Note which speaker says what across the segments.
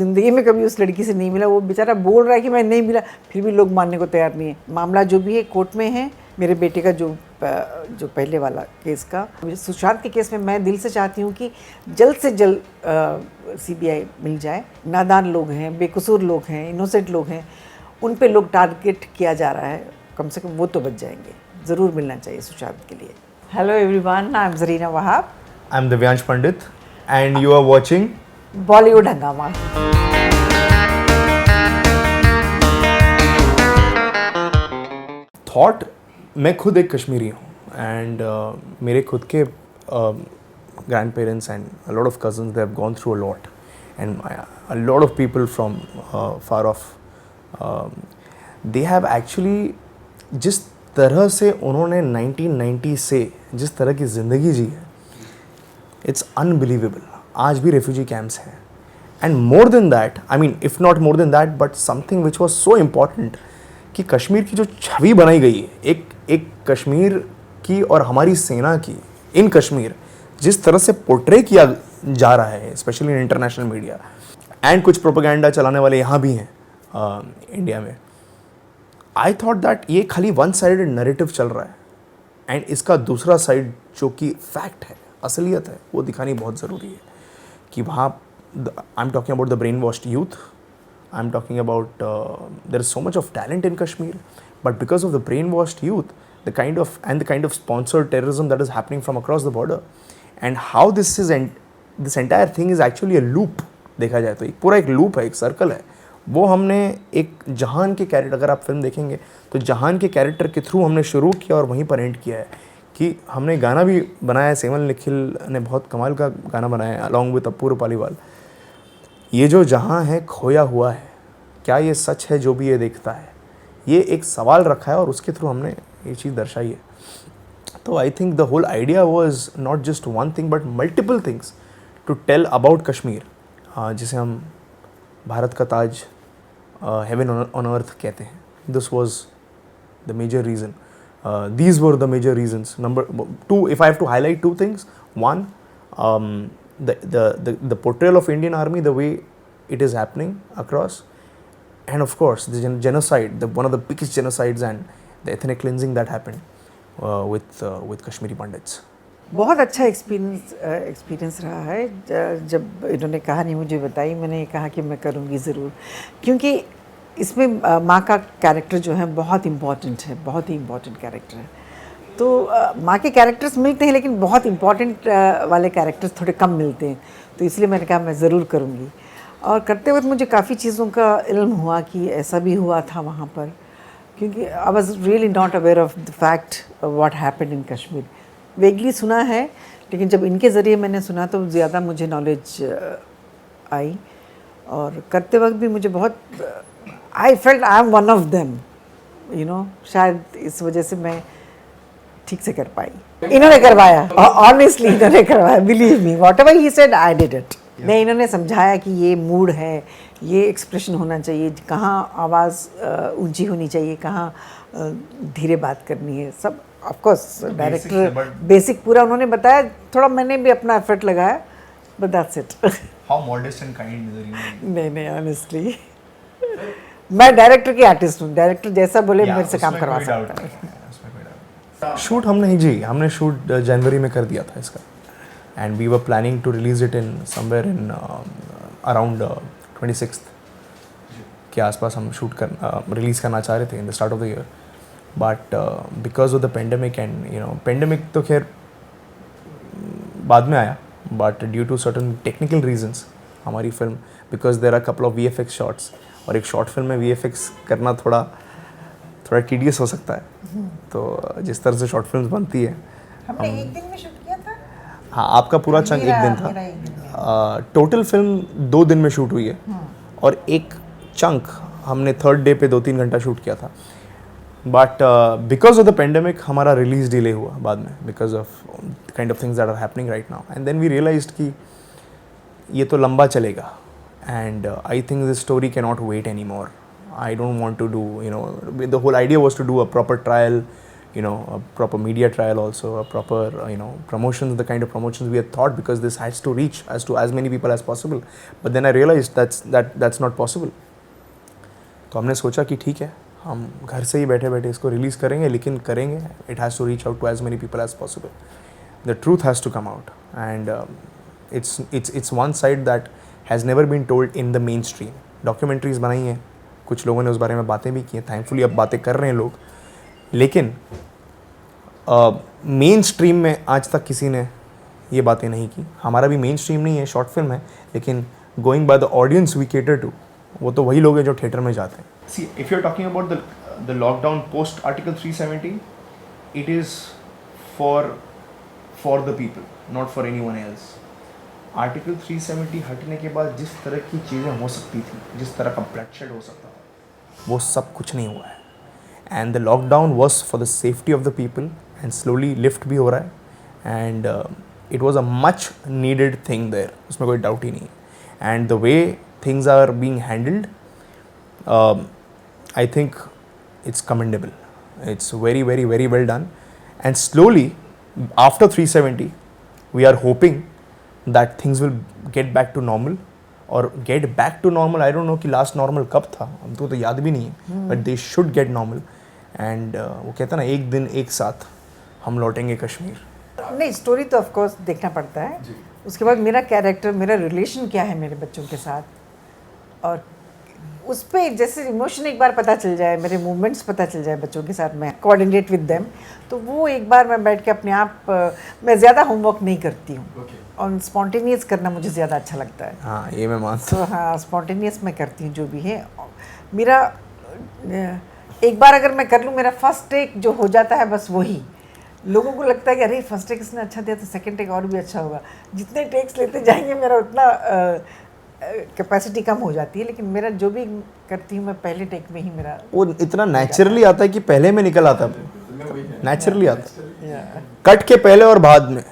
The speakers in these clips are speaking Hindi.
Speaker 1: ज़िंदगी में कभी उस लड़की से नहीं मिला, वो बेचारा बोल रहा है कि मैं नहीं मिला, फिर भी लोग मानने को तैयार नहीं है। मामला जो भी है कोर्ट में है। मेरे बेटे का जो पहले वाला केस का, सुशांत के केस में मैं दिल से चाहती हूँ कि जल्द से जल्द CBI मिल जाए। नादान लोग हैं, बेकसूर लोग हैं, इनोसेंट लोग हैं, उन पे लोग टारगेट किया जा रहा है, कम से कम वो तो बच जाएंगे। ज़रूर मिलना चाहिए सुशांत के लिए। Hello everyone, I am Zarina Wahab.
Speaker 2: I am Divyansh Pandit and you are watching
Speaker 1: Bollywood हंगामा।
Speaker 2: थॉट। मैं खुद एक कश्मीरी हूँ एंड मेरे खुद के grand parents and a lot of cousins they have gone through a lot and a lot of people from far of they have actually, जिस तरह से उन्होंने 1990 से जिस तरह की ज़िंदगी जी है, इट्स अनबिलीवेबल। आज भी रेफ्यूजी कैंप्स हैं and more than that, I mean if not more than that, but something which was so important कि कश्मीर की जो छवि बनाई गई है एक कश्मीर की और हमारी सेना की इन कश्मीर, जिस तरह से पोर्ट्रे किया जा रहा है specially in international media and कुछ प्रोपेगेंडा चलाने वाले यहाँ भी हैं इंडिया में। आई थॉट दैट ये खाली वन साइडेड नैरेटिव चल रहा है एंड इसका दूसरा साइड जो कि फैक्ट है, असलियत है, वो दिखानी बहुत ज़रूरी है कि वहाँ आई am talking about the brain washed youth, I am talking about their is so much of talent in Kashmir, but because of the brain washed youth the kind of sponsored terrorism that is happening from across the border and how this entire thing is actually a loop. देखा जाए तो पूरा एक लूप है, एक सर्कल है। वो हमने एक जहान के कैरेक्टर, अगर आप फिल्म देखेंगे तो जहान के कैरेक्टर के थ्रू हमने शुरू किया और वहीं पर एंड किया है कि हमने गाना भी बनाया। सेमल निखिल ने बहुत कमाल का गाना बनाया है अलॉन्ग विद अपूर्व पालीवाल। ये जो जहां है खोया हुआ है, क्या ये सच है जो भी ये देखता है, ये एक सवाल रखा है और उसके थ्रू हमने ये चीज़ दर्शाई है। तो I think the whole idea was not just one thing but multiple things to tell about Kashmir, जिसे हम भारत का ताज, हेवन ऑन अर्थ कहते हैं। This was the major reason. These were the major reasons. Number two, if I have to highlight two things, one, the portrayal of Indian Army, the way it is happening across, and of course the genocide, one of the biggest genocides and the ethnic cleansing that happened with Kashmiri Pandits.
Speaker 1: बहुत अच्छा एक्सपीरियंस रहा है। जब इन्होंने कहानी मुझे बताई, मैंने कहा कि मैं करूँगी ज़रूर, क्योंकि इसमें माँ का कैरेक्टर जो है बहुत इम्पॉर्टेंट है, बहुत ही इम्पॉर्टेंट कैरेक्टर है। तो माँ के कैरेक्टर्स मिलते हैं लेकिन बहुत इम्पॉर्टेंट वाले कैरेक्टर्स थोड़े कम मिलते हैं, तो इसलिए मैंने कहा मैं ज़रूर करूँगी। और करते वक्त मुझे काफ़ी चीज़ों का इल्म हुआ कि ऐसा भी हुआ था वहाँ पर, क्योंकि I was really not aware of the fact what happened in Kashmir. Vaguely सुना है, लेकिन जब इनके ज़रिए मैंने सुना तो ज़्यादा मुझे नॉलेज आई। और करते वक्त भी मुझे बहुत I felt I am one of them, you know. शायद इस वजह से मैं ठीक से कर पाई। इन्होंने करवाया, ऑनेस्टली इन्होंने करवाया, believe me, whatever he said I did it. नहीं, इन्होंने समझाया कि ये मूड है, ये एक्सप्रेशन होना चाहिए, कहाँ आवाज़ ऊंची होनी चाहिए, कहाँ धीरे बात करनी है, सब ऑफ कोर्स डायरेक्टर बेसिक पूरा उन्होंने बताया। थोड़ा मैंने भी अपना एफर्ट लगाया, but that's it.
Speaker 2: How modest and kind.
Speaker 1: नहीं, ऑनेस्टली मैं डायरेक्टर की आर्टिस्ट हूँ, डायरेक्टर जैसा बोले मेरे से काम करवा सकता है।
Speaker 2: शूट हमने शूट जनवरी में कर दिया था इसका and we were planning to release it in somewhere in around 26 के आसपास हम रिलीज़ करना चाह रहे थे in the start of the year, but because of the pandemic and pandemic तो खैर बाद में आया, but due to certain technical reasons हमारी फिल्म, because there are couple of VFX shots, और एक शॉर्ट फिल्म में VFX करना थोड़ा टीडियस हो सकता है। तो जिस तरह से शॉर्ट फिल्म्स बनती है,
Speaker 1: हमने एक दिन में शूट किया था।
Speaker 2: हाँ, आपका पूरा चंक एक दिन था। टोटल फिल्म 2 दिन में शूट हुई है और एक चंक हमने थर्ड डे पे 2-3 घंटा शूट किया था। But because of the pandemic हमारा रिलीज डिले हुआ बाद में, because of kind of things that are happening right now, and then we realized कि ये तो लंबा चलेगा and I think this story cannot wait anymore. I don't want to do, the whole idea was to do a proper trial, you know, a proper media trial also, a proper, you know, promotions, the kind of promotions we had thought, because this has to reach as to as many people as possible. But then I realized that's not possible. तो हमने सोचा कि ठीक है, हम घर से ही बैठे बैठे इसको रिलीज़ करेंगे, लेकिन करेंगे, it has to reach out to as many people as possible. The truth has to come out, and it's one side that has never been told in the mainstream. Documentaries बनाई हैं, कुछ लोगों ने उस बारे में बातें भी की हैं, थैंकफुली अब बातें कर रहे हैं लोग, लेकिन मेन स्ट्रीम में आज तक किसी ने ये बातें नहीं की. हमारा भी मेन स्ट्रीम नहीं है, शॉर्ट फिल्म है, लेकिन going by the audience we cater to, वो तो वही लोग हैं जो थिएटर में जाते हैं. See, if you are talking about the lockdown post article 370, it is for the people, not for anyone else. Article 370 हटने के बाद जिस तरह की चीज़ें हो सकती थी, जिस तरह का ब्लडशेड हो सकता था, वो सब कुछ नहीं हुआ है. And the lockdown was for the safety of the people, and slowly lift भी हो रहा है, and it was a much needed thing there, उसमें कोई डाउट ही नहीं. And the way things are being handled, I think it's commendable. It's very, very, very well done. And slowly, after 370, we are hoping that things will get back to normal. Or get back to normal, I don't know कि last normal कब था, हमको तो याद भी नहीं है. But they should get normal. And वो कहता ना, एक दिन एक साथ हम लौटेंगे कश्मीर.
Speaker 1: नहीं, स्टोरी तो ऑफ कोर्स देखना पड़ता है. उसके बाद मेरा कैरेक्टर, मेरा रिलेशन क्या है मेरे बच्चों के साथ, और उस पर जैसे इमोशन एक बार पता चल जाए, मेरे मूवमेंट्स पता चल जाए बच्चों के साथ, मैं कोऑर्डिनेट विद देम, तो वो एक बार मैं बैठ के अपने आप, मैं ज़्यादा होमवर्क नहीं करती हूँ, और स्पॉन्टेनियस करना मुझे ज़्यादा अच्छा लगता है.
Speaker 2: हाँ, ये मैं मानता
Speaker 1: हूँ. हाँ, स्पॉन्टेनियस मैं करती हूँ जो भी है. मेरा एक बार अगर मैं कर लूँ, मेरा फर्स्ट टेक जो हो जाता है बस वही, लोगों को लगता है कि अरे फर्स्ट टेक इसने अच्छा दिया तो सेकंड टेक और भी अच्छा होगा. जितने टेक्स लेते जाएंगे मेरा उतना कैपेसिटी कम हो जाती है, लेकिन मेरा जो भी करती हूँ मैं पहले टेक में ही मेरा
Speaker 2: वो इतना नेचुरली आता है कि पहले में निकल आता है, नेचुरली आता है. कट के पहले और बाद में,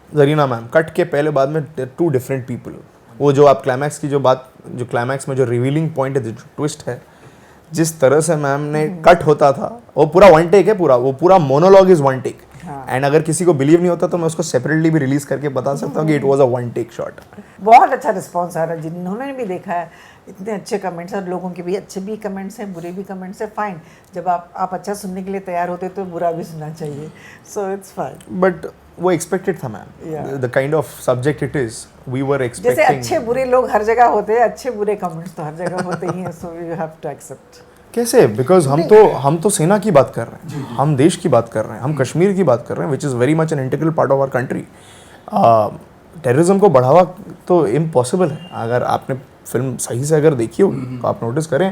Speaker 2: जरीना मैम, कट के पहले बाद में टू डिफरेंट पीपल. वो जो आप क्लाइमैक्स की जो बात, जो क्लाइमैक्स में जो रिवीलिंग पॉइंट है, जो ट्विस्ट है, जिस तरह से मैम ने कट होता था, वो पूरा वन टेक है, वो पूरा monologue is one take. And अगर किसी को बिलीव नहीं होता तो मैं उसको सेपरेटली भी रिलीज करके बता सकता हूँ कि it was a one take shot.
Speaker 1: बहुत अच्छा रिस्पॉन्स आ रहा है, जिन्होंने भी देखा है, इतने अच्छे कमेंट्स हैं. लोगों के भी अच्छे भी कमेंट्स हैं, बुरे भी कमेंट्स हैं. फाइन, जब आप अच्छा सुनने के लिए तैयार होते तो बुरा भी सुनना चाहिए, सो इट्स फाइन.
Speaker 2: बट वो एक्सपेक्टेड था ma'am, the kind of subject it is, we were expecting.
Speaker 1: जैसे अच्छे बुरे लोग हर जगह होते हैं, अच्छे बुरे कमेंट्स तो हर जगह होते ही हैं, so you have to accept.
Speaker 2: कैसे? बिकॉज हम तो सेना की बात कर रहे हैं, हम देश की बात कर रहे हैं, हम कश्मीर की बात कर रहे हैं, which is very much an integral part of our country. Terrorism को बढ़ावा तो इम्पॉसिबल है. अगर आपने फिल्म सही से अगर देखी होगी तो आप नोटिस करें,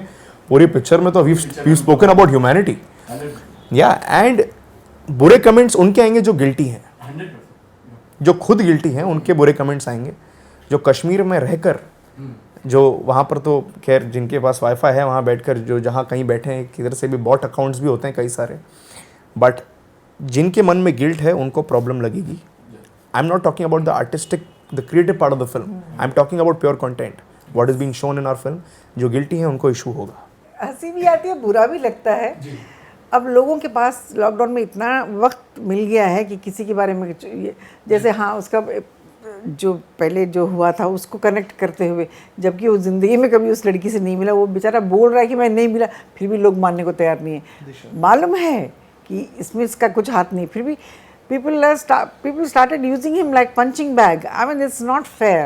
Speaker 2: पूरी पिक्चर में तो वी स्पोकन अबाउट ह्यूमैनिटी. या, एंड बुरे कमेंट्स उनके आएंगे जो गिल्टी हैं, जो खुद गिल्टी हैं, उनके बुरे कमेंट्स आएंगे. जो कश्मीर में रहकर, जो वहाँ पर तो खैर जिनके पास वाईफाई है वहाँ बैठकर, जो जहाँ कहीं बैठे हैं, किधर से भी बॉट अकाउंट्स भी होते हैं कई सारे, बट जिनके मन में गिल्ट है उनको प्रॉब्लम लगेगी. I am not talking about the artistic, the creative part of the film, I am talking about pure content, what is being shown in our film. जो गिल्टी है उनको इशू होगा.
Speaker 1: हंसी भी आती है, बुरा भी लगता है. अब लोगों के पास लॉकडाउन में इतना वक्त मिल गया है कि किसी के बारे में, जैसे हाँ उसका जो पहले जो हुआ था उसको कनेक्ट करते हुए, जबकि वो ज़िंदगी में कभी उस लड़की से नहीं मिला, वो बेचारा बोल रहा है कि मैं नहीं मिला, फिर भी लोग मानने को तैयार नहीं है. मालूम है कि इसमें इसका कुछ हाथ नहीं, फिर भी people started using him like punching bag. I mean, it's not fair.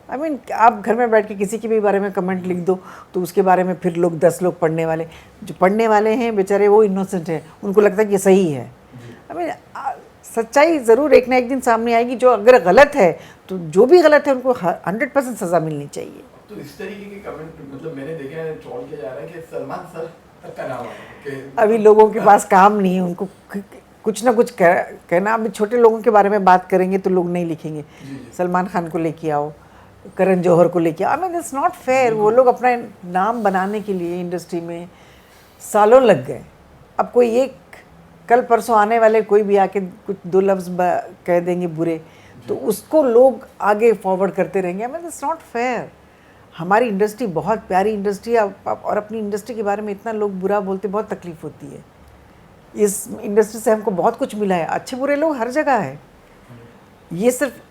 Speaker 1: I mean, आप घर में बैठ के किसी के भी बारे में कमेंट लिख दो तो उसके बारे में फिर लोग 10 लोग पढ़ने वाले, जो पढ़ने वाले हैं बेचारे वो इनोसेंट हैं, उनको लगता है कि ये सही है. I mean, सच्चाई ज़रूर एक ना एक दिन सामने आएगी. जो अगर गलत है तो जो भी गलत है उनको 100% सज़ा मिलनी चाहिए.
Speaker 3: तो इस तरीके के कमेंट मतलब मैंने देखे हैं, ट्रोल किया जा रहा है कि सलमान सर तक का नाम है.
Speaker 1: अभी लोगों के पास काम नहीं है, उनको कुछ ना कुछ कहना. अभी छोटे लोगों के बारे में बात करेंगे तो लोग नहीं लिखेंगे. सलमान खान को लेके आओ, करण जौहर को लेके आओ. आई मीन इट्स नॉट फेयर. वो लोग अपना नाम बनाने के लिए इंडस्ट्री में सालों लग गए. अब कोई एक कल परसों आने वाले कोई भी आके कुछ 2 लफ्ज़ कह देंगे बुरे, तो उसको लोग आगे फॉरवर्ड करते रहेंगे. आई मीन इट्स नॉट फेयर. हमारी इंडस्ट्री बहुत प्यारी इंडस्ट्री है, और अपनी इंडस्ट्री के बारे में इतना लोग बुरा बोलते, बहुत तकलीफ़ होती है. इस इंडस्ट्री से हमको बहुत कुछ मिला है, अच्छे बुरे लोग हर जगह है। ये सिर्फ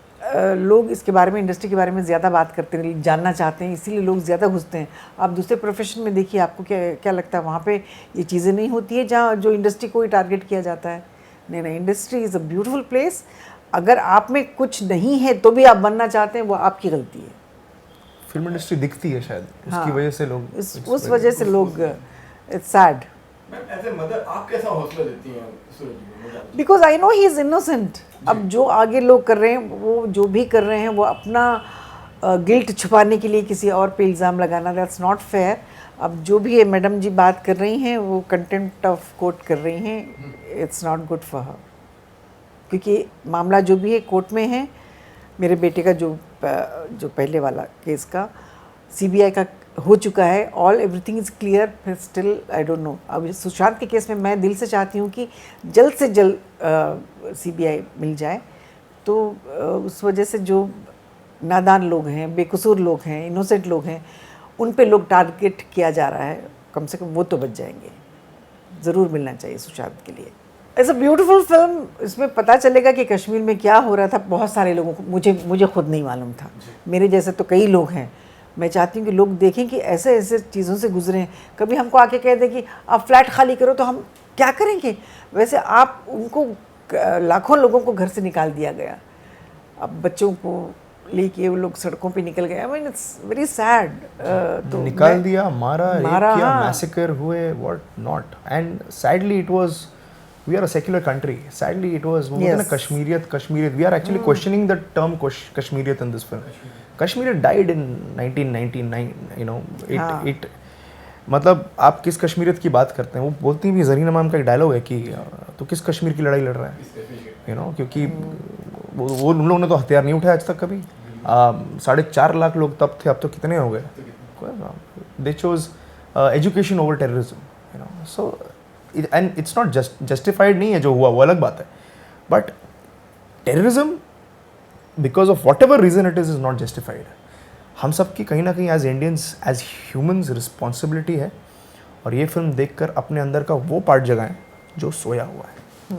Speaker 1: लोग इसके बारे में, इंडस्ट्री के बारे में ज़्यादा बात करते हैं, जानना चाहते हैं, इसीलिए लोग ज़्यादा घुसते हैं। आप दूसरे प्रोफेशन में देखिए, आपको क्या लगता है वहाँ पे ये चीज़ें नहीं होती है जहाँ जो इंडस्ट्री को ही टारगेट किया जाता है? नहीं नहीं, industry is a beautiful place. अगर आप में कुछ नहीं है तो भी आप बनना चाहते हैं, वो आपकी गलती है।
Speaker 2: फिल्म इंडस्ट्री दिखती है शायद,
Speaker 1: हाँ,
Speaker 2: उसकी वजह से लोग,
Speaker 1: उस वजह से लोग, it's sad.
Speaker 3: Ma'am as a mother आप कैसा हौसला देती हैं सूरज जी को?
Speaker 1: Because I know he is innocent. अब जो आगे लोग कर रहे हैं, वो जो भी कर रहे हैं, वो अपना गिल्ट छुपाने के लिए किसी और पे इल्ज़ाम लगाना, दैट्स नॉट फेयर। अब जो भी है मैडम जी बात कर रही हैं, वो कंटेम्प्ट ऑफ कोर्ट कर रही हैं, it's not good for her. क्योंकि मामला जो भी है कोर्ट में है। मेरे बेटे का जो पहले वाला केस का CBI का हो चुका है, ऑल एवरीथिंग इज़ क्लियर, फिर स्टिल आई डोंट नो। अब सुशांत के केस में मैं दिल से चाहती हूँ कि जल्द से जल्द CBI मिल जाए। तो उस वजह से जो नादान लोग हैं, बेकसूर लोग हैं, इनोसेंट लोग हैं, उन पे लोग टारगेट किया जा रहा है, कम से कम वो तो बच जाएंगे। ज़रूर मिलना चाहिए सुशांत के लिए। It's a beautiful film. इसमें पता चलेगा कि कश्मीर में क्या हो रहा था बहुत सारे लोगों को, मुझे खुद नहीं मालूम था। मेरे जैसे तो कई लोग हैं। मैं चाहती हूँ कि लोग देखें कि ऐसे ऐसे चीज़ों से गुजरे हैं। कभी हमको आके कह दे कि आप फ्लैट खाली करो, तो हम क्या करेंगे? वैसे आप उनको, लाखों लोगों को घर से निकाल दिया गया, अब बच्चों को लेके वो लोग सड़कों पे निकल गए। I mean it's very sad. तो
Speaker 2: निकाल दिया, मारा, रेप किया,
Speaker 1: हाँ।
Speaker 2: मैसेकर हुए, what not. And sadly it was, we are a secular country, sadly it was, वो बोलते हैं ना Kashmiriyat, we are actually questioning the term Kashmiriyat in this film. Kashmir died in 1999, you know, it मतलब आप किस कश्मीरियत की बात करते हैं? वो बोलती भी, ज़रीन इमाम का एक डायलॉग है कि तो किस कश्मीर की लड़ाई लड़ रहा है, यू नो, क्योंकि वो उन लोगों ने तो हथियार नहीं उठाया आज तक कभी। 4.5 लाख लोग तब थे, अब तो कितने हो गए? They chose education over terrorism, you know. So and it's not justified नहीं है जो हुआ, वो अलग बात है, but terrorism because of whatever reason it is not justified. हम सब की कहीं ना कहीं as Indians, as humans responsibility है, और ये फिल्म देखकर अपने अंदर का वो पार्ट जगाएं जो सोया हुआ है।